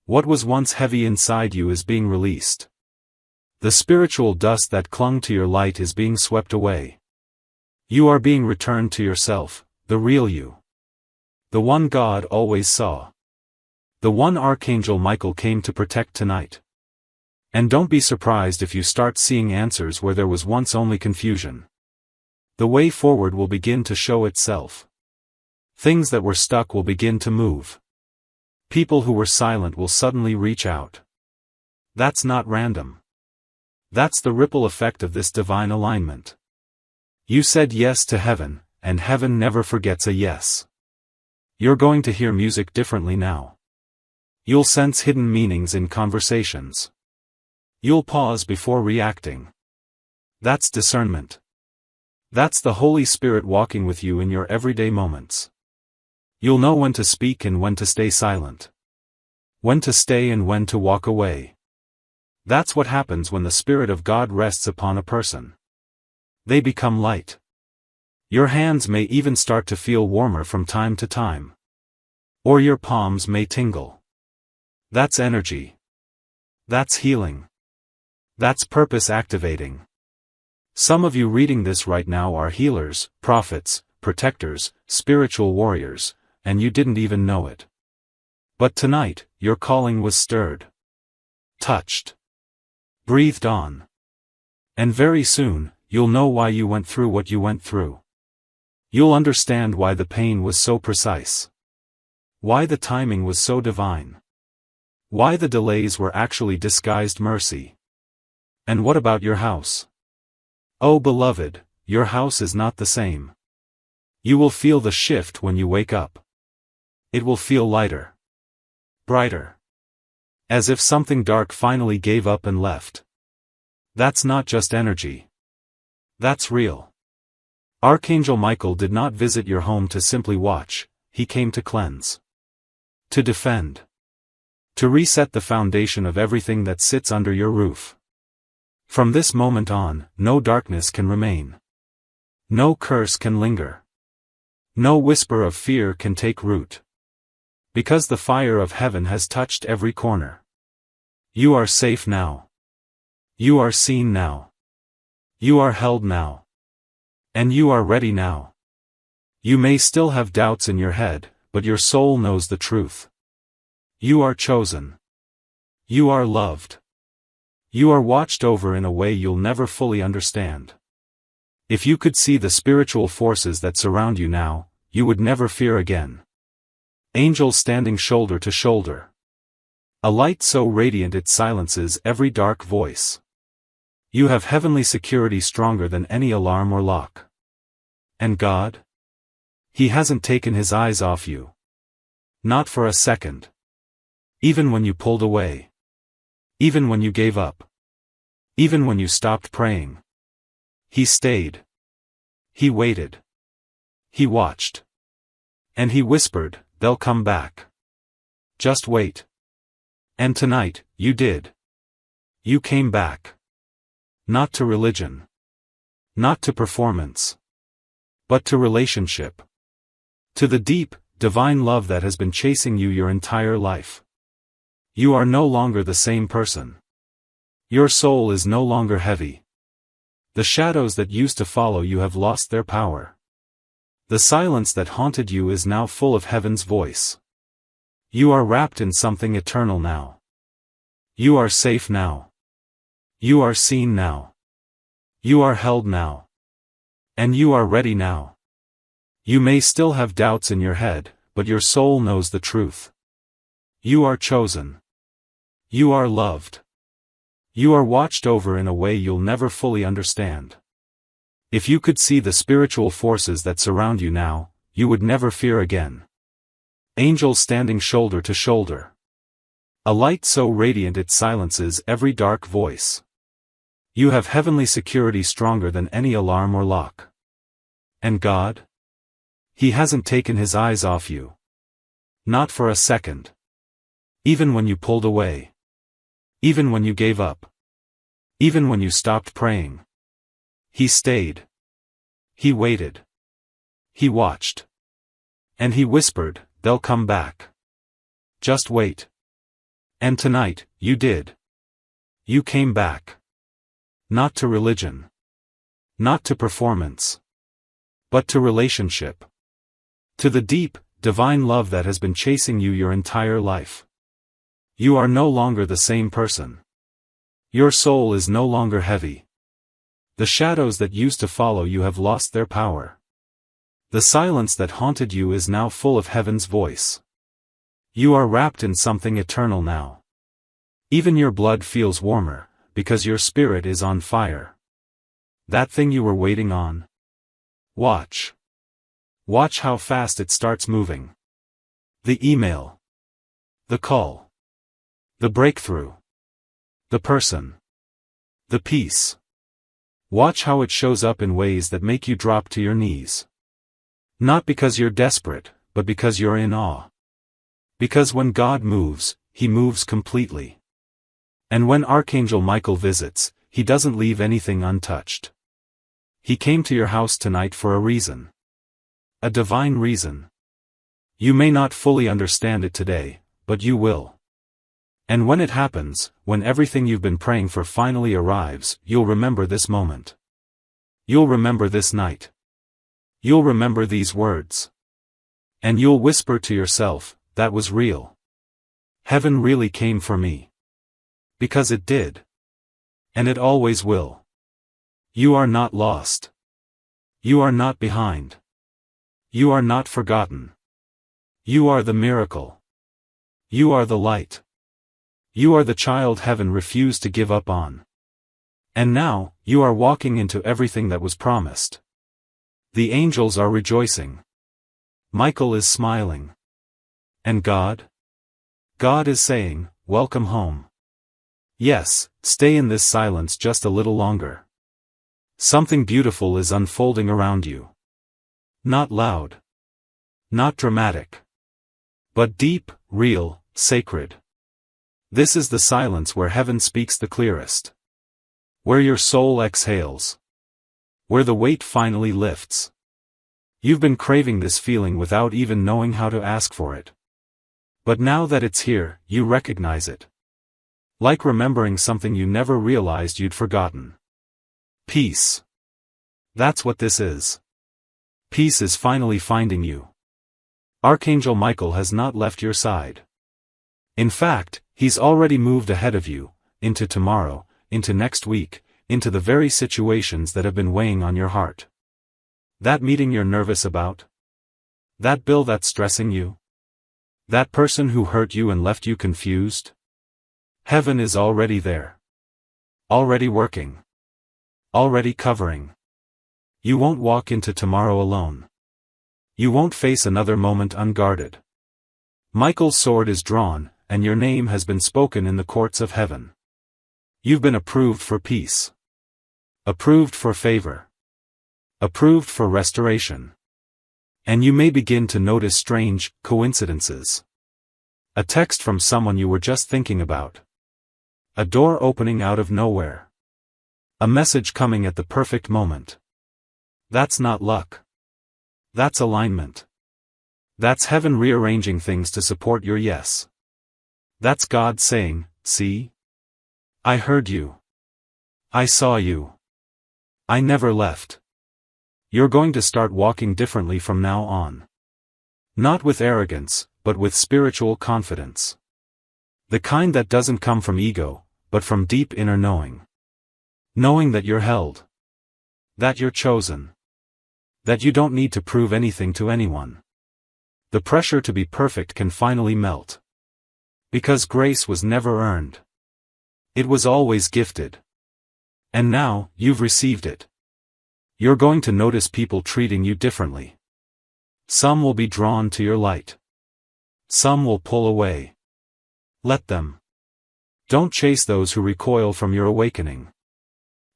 What was once heavy inside you is being released. The spiritual dust that clung to your light is being swept away. You are being returned to yourself, the real you. The one God always saw. The one Archangel Michael came to protect tonight. And don't be surprised if you start seeing answers where there was once only confusion. The way forward will begin to show itself. Things that were stuck will begin to move. People who were silent will suddenly reach out. That's not random. That's the ripple effect of this divine alignment. You said yes to heaven, and heaven never forgets a yes. You're going to hear music differently now. You'll sense hidden meanings in conversations. You'll pause before reacting. That's discernment. That's the Holy Spirit walking with you in your everyday moments. You'll know when to speak and when to stay silent. When to stay and when to walk away. That's what happens when the Spirit of God rests upon a person. They become light. Your hands may even start to feel warmer from time to time. Or your palms may tingle. That's energy. That's healing. That's purpose activating. Some of you reading this right now are healers, prophets, protectors, spiritual warriors, and you didn't even know it. But tonight, your calling was stirred. Touched. Breathed on. And very soon, you'll know why you went through what you went through. You'll understand why the pain was so precise. Why the timing was so divine. Why the delays were actually disguised mercy. And what about your house? Oh beloved, your house is not the same. You will feel the shift when you wake up. It will feel lighter. Brighter. As if something dark finally gave up and left. That's not just energy. That's real. Archangel Michael did not visit your home to simply watch, he came to cleanse. To defend. To reset the foundation of everything that sits under your roof. From this moment on, no darkness can remain. No curse can linger. No whisper of fear can take root. Because the fire of heaven has touched every corner. You are safe now. You are seen now. You are held now. And you are ready now. You may still have doubts in your head, but your soul knows the truth. You are chosen. You are loved. You are watched over in a way you'll never fully understand. If you could see the spiritual forces that surround you now, you would never fear again. Angels standing shoulder to shoulder. A light so radiant it silences every dark voice. You have heavenly security stronger than any alarm or lock. And God? He hasn't taken his eyes off you. Not for a second. Even when you pulled away. Even when you gave up. Even when you stopped praying. He stayed. He waited. He watched. And he whispered, they'll come back. Just wait. And tonight, you did. You came back. Not to religion. Not to performance. But to relationship. To the deep, divine love that has been chasing you your entire life. You are no longer the same person. Your soul is no longer heavy. The shadows that used to follow you have lost their power. The silence that haunted you is now full of heaven's voice. You are wrapped in something eternal now. You are safe now. You are seen now. You are held now. And you are ready now. You may still have doubts in your head, but your soul knows the truth. You are chosen. You are loved. You are watched over in a way you'll never fully understand. If you could see the spiritual forces that surround you now, you would never fear again. Angels standing shoulder to shoulder. A light so radiant it silences every dark voice. You have heavenly security stronger than any alarm or lock. And God? He hasn't taken his eyes off you. Not for a second. Even when you pulled away. Even when you gave up. Even when you stopped praying. He stayed. He waited. He watched. And he whispered, they'll come back. Just wait. And tonight, you did. You came back. Not to religion. Not to performance. But to relationship. To the deep, divine love that has been chasing you your entire life. You are no longer the same person. Your soul is no longer heavy. The shadows that used to follow you have lost their power. The silence that haunted you is now full of heaven's voice. You are wrapped in something eternal now. Even your blood feels warmer, because your spirit is on fire. That thing you were waiting on? Watch. Watch how fast it starts moving. The email. The call. The breakthrough. The person. The peace. Watch how it shows up in ways that make you drop to your knees. Not because you're desperate, but because you're in awe. Because when God moves, He moves completely. And when Archangel Michael visits, he doesn't leave anything untouched. He came to your house tonight for a reason. A divine reason. You may not fully understand it today, but you will. And when it happens, when everything you've been praying for finally arrives, you'll remember this moment. You'll remember this night. You'll remember these words. And you'll whisper to yourself, that was real. Heaven really came for me. Because it did. And it always will. You are not lost. You are not behind. You are not forgotten. You are the miracle. You are the light. You are the child heaven refused to give up on. And now, you are walking into everything that was promised. The angels are rejoicing. Michael is smiling. And God? God is saying, welcome home. Yes, stay in this silence just a little longer. Something beautiful is unfolding around you. Not loud. Not dramatic. But deep, real, sacred. This is the silence where heaven speaks the clearest. Where your soul exhales. Where the weight finally lifts. You've been craving this feeling without even knowing how to ask for it. But now that it's here, you recognize it. Like remembering something you never realized you'd forgotten. Peace. That's what this is. Peace is finally finding you. Archangel Michael has not left your side. In fact, he's already moved ahead of you, into tomorrow, into next week, into the very situations that have been weighing on your heart. That meeting you're nervous about? That bill that's stressing you? That person who hurt you and left you confused? Heaven is already there. Already working. Already covering. You won't walk into tomorrow alone. You won't face another moment unguarded. Michael's sword is drawn, and your name has been spoken in the courts of heaven. You've been approved for peace. Approved for favor. Approved for restoration. And you may begin to notice strange coincidences. A text from someone you were just thinking about. A door opening out of nowhere. A message coming at the perfect moment. That's not luck. That's alignment. That's heaven rearranging things to support your yes. That's God saying, see? I heard you. I saw you. I never left. You're going to start walking differently from now on. Not with arrogance, but with spiritual confidence. The kind that doesn't come from ego, but from deep inner knowing. Knowing that you're held. That you're chosen. That you don't need to prove anything to anyone. The pressure to be perfect can finally melt. Because grace was never earned. It was always gifted. And now, you've received it. You're going to notice people treating you differently. Some will be drawn to your light. Some will pull away. Let them. Don't chase those who recoil from your awakening.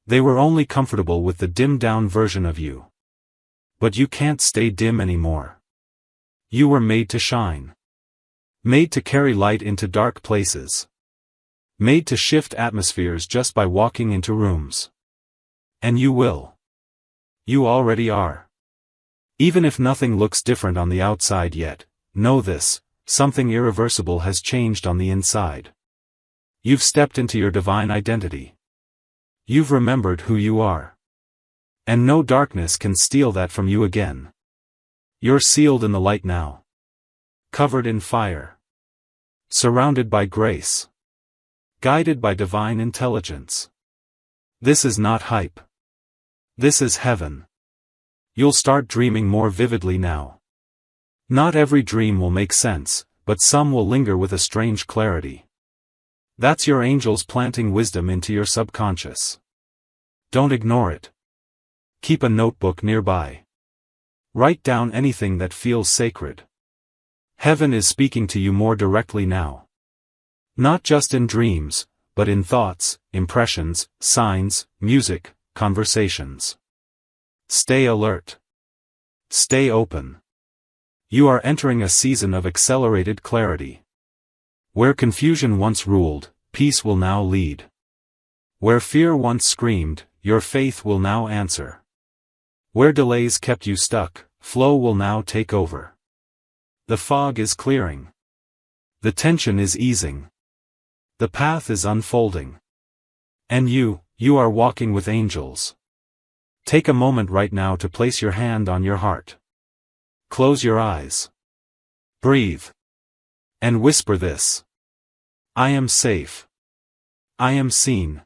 They were only comfortable with the dimmed-down version of you. But you can't stay dim anymore. You were made to shine. Made to carry light into dark places. Made to shift atmospheres just by walking into rooms. And you will. You already are. Even if nothing looks different on the outside yet, know this, something irreversible has changed on the inside. You've stepped into your divine identity. You've remembered who you are. And no darkness can steal that from you again. You're sealed in the light now. Covered in fire. Surrounded by grace. Guided by divine intelligence. This is not hype. This is heaven. You'll start dreaming more vividly now. Not every dream will make sense, but some will linger with a strange clarity. That's your angels planting wisdom into your subconscious. Don't ignore it. Keep a notebook nearby. Write down anything that feels sacred. Heaven is speaking to you more directly now. Not just in dreams, but in thoughts, impressions, signs, music, conversations. Stay alert. Stay open. You are entering a season of accelerated clarity. Where confusion once ruled, peace will now lead. Where fear once screamed, your faith will now answer. Where delays kept you stuck, flow will now take over. The fog is clearing. The tension is easing. The path is unfolding. And you are walking with angels. Take a moment right now to place your hand on your heart. Close your eyes. Breathe. And whisper this. I am safe. I am seen.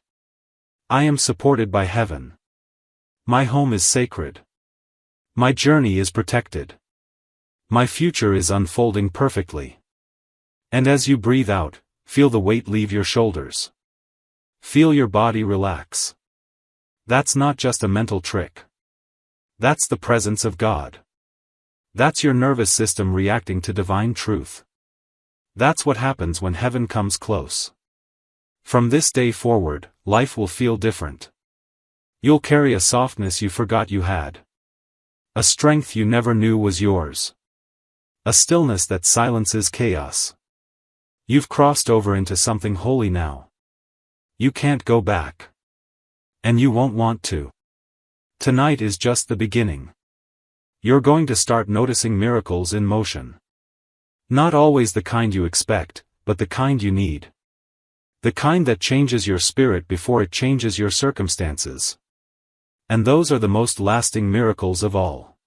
I am supported by heaven. My home is sacred. My journey is protected. My future is unfolding perfectly. And as you breathe out, feel the weight leave your shoulders. Feel your body relax. That's not just a mental trick. That's the presence of God. That's your nervous system reacting to divine truth. That's what happens when heaven comes close. From this day forward, life will feel different. You'll carry a softness you forgot you had. A strength you never knew was yours. A stillness that silences chaos. You've crossed over into something holy now. You can't go back. And you won't want to. Tonight is just the beginning. You're going to start noticing miracles in motion. Not always the kind you expect, but the kind you need. The kind that changes your spirit before it changes your circumstances. And those are the most lasting miracles of all.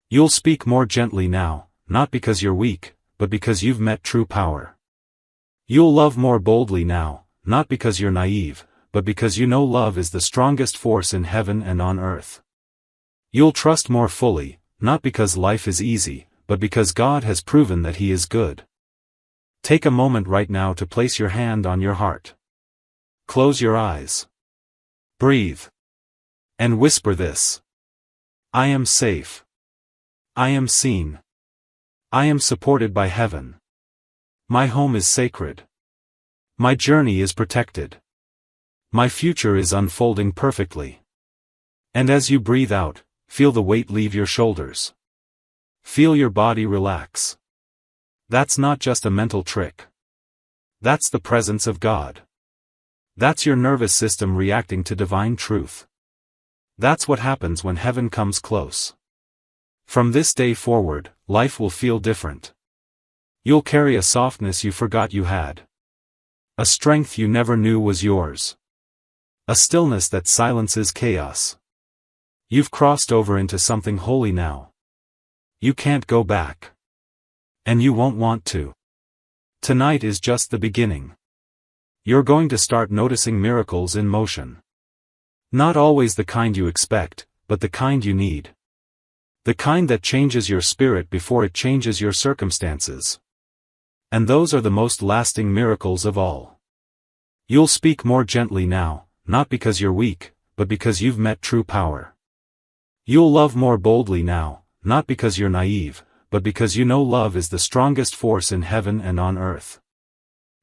You'll speak more gently now, not because you're weak, but because you've met true power. You'll love more boldly now, not because you're naive, but because you know love is the strongest force in heaven and on earth. You'll trust more fully, not because life is easy, but because God has proven that He is good. Take a moment right now to place your hand on your heart. Close your eyes. Breathe. And whisper this. I am safe. I am seen. I am supported by heaven. My home is sacred. My journey is protected. My future is unfolding perfectly. And as you breathe out, feel the weight leave your shoulders. Feel your body relax. That's not just a mental trick. That's the presence of God. That's your nervous system reacting to divine truth. That's what happens when heaven comes close. From this day forward, life will feel different. You'll carry a softness you forgot you had. A strength you never knew was yours. A stillness that silences chaos. You've crossed over into something holy now. You can't go back. And you won't want to. Tonight is just the beginning. You're going to start noticing miracles in motion. Not always the kind you expect, but the kind you need. The kind that changes your spirit before it changes your circumstances. And those are the most lasting miracles of all. You'll speak more gently now, not because you're weak, but because you've met true power. You'll love more boldly now, not because you're naive, but because you know love is the strongest force in heaven and on earth.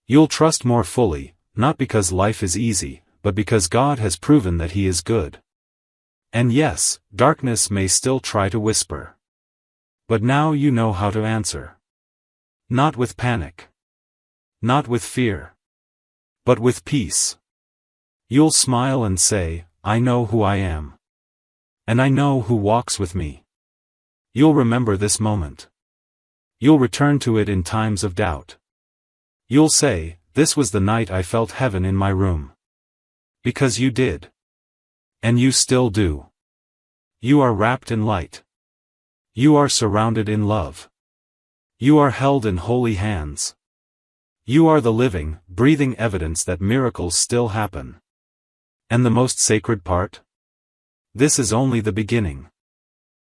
You'll trust more fully, not because life is easy, but because God has proven that He is good. And yes, darkness may still try to whisper. But now you know how to answer. Not with panic. Not with fear. But with peace. You'll smile and say, I know who I am. And I know who walks with me. You'll remember this moment. You'll return to it in times of doubt. You'll say, this was the night I felt heaven in my room. Because you did. And you still do. You are wrapped in light. You are surrounded in love. You are held in holy hands. You are the living, breathing evidence that miracles still happen. And the most sacred part? This is only the beginning.